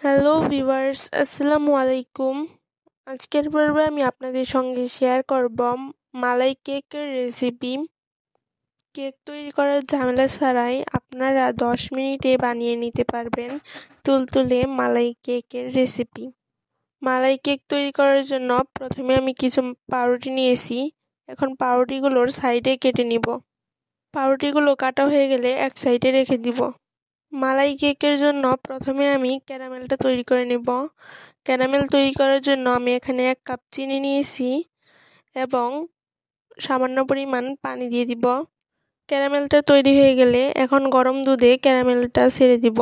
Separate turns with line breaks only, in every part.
Hello viewers, আসসালামু আলাইকুম। আজকের পর্বে আমি আপনাদের সঙ্গে শেয়ার করব মালাই কেকের রেসিপি। কেক তৈরি করার ঝামেলা ছাড়াই আপনারা 10 মিনিটে বানিয়ে নিতে পারবেন তুলতুলে মালাই কেকের রেসিপি। মালাই কেক তৈরি করার জন্য প্রথমে আমি কিছু পাউরুটি নিয়েছি। এখন পাউরুটিগুলোর সাইডে কেটে নিব। পাউরুটিগুলো কাটা হয়ে গেলে এক সাইডে রেখে দিব। মালাই কেকের জন্য প্রথমে আমি ক্যারামেলটা তৈরি করে নেব। ক্যারামেল তৈরি করার জন্য আমি এখানে 1 কাপ চিনি নিয়েছি এবং সামান্য পরিমাণ পানি দিয়ে দিব। ক্যারামেলটা তৈরি হয়ে গেলে এখন গরম দুধে ক্যারামেলটা ছেড়ে দিব।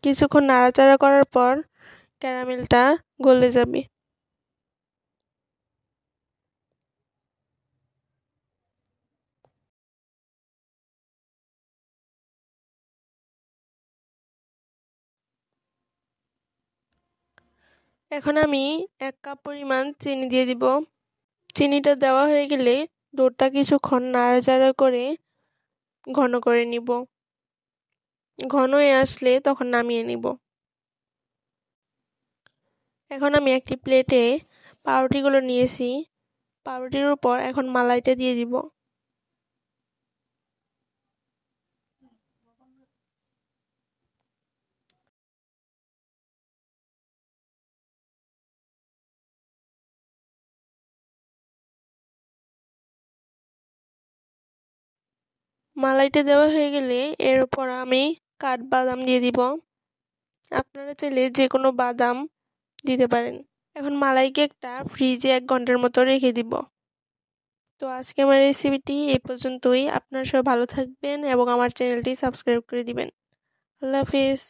কিছুক্ষণ নাড়াচাড়া করার পর ক্যারামেলটা গলে যাবে। এখন আমি 1 কাপ পরিমাণ চিনি দিয়ে দিব। চিনিটা দেওয়া হয়ে গেলে দুধটা কিছুক্ষণ নাড়াচাড়া করে ঘন করে নিব। ঘন হয়ে আসলে তখন নামিয়ে নিব। এখন আমি একটি প্লেটে পাউরুটিগুলো নিয়েছি। পাউরুটির উপর এখন মালাইটা দিয়ে দিব। মালাইটা দেওয়া হয়ে গেলে এর উপর আমি কাঠবাদাম দিয়ে দিব। আপনারা চাইলে যে কোনো বাদাম দিতে পারেন। এখন মালাই কেকটা ফ্রিজে 1 ঘন্টার মতো রেখে দিব। তো আজকে আমার রেসিপিটি এই পর্যন্তই। আপনারা সবাই ভালো থাকবেন এবং আমার চ্যানেলটি সাবস্ক্রাইব করে দিবেন। আল্লাহ হাফেজ।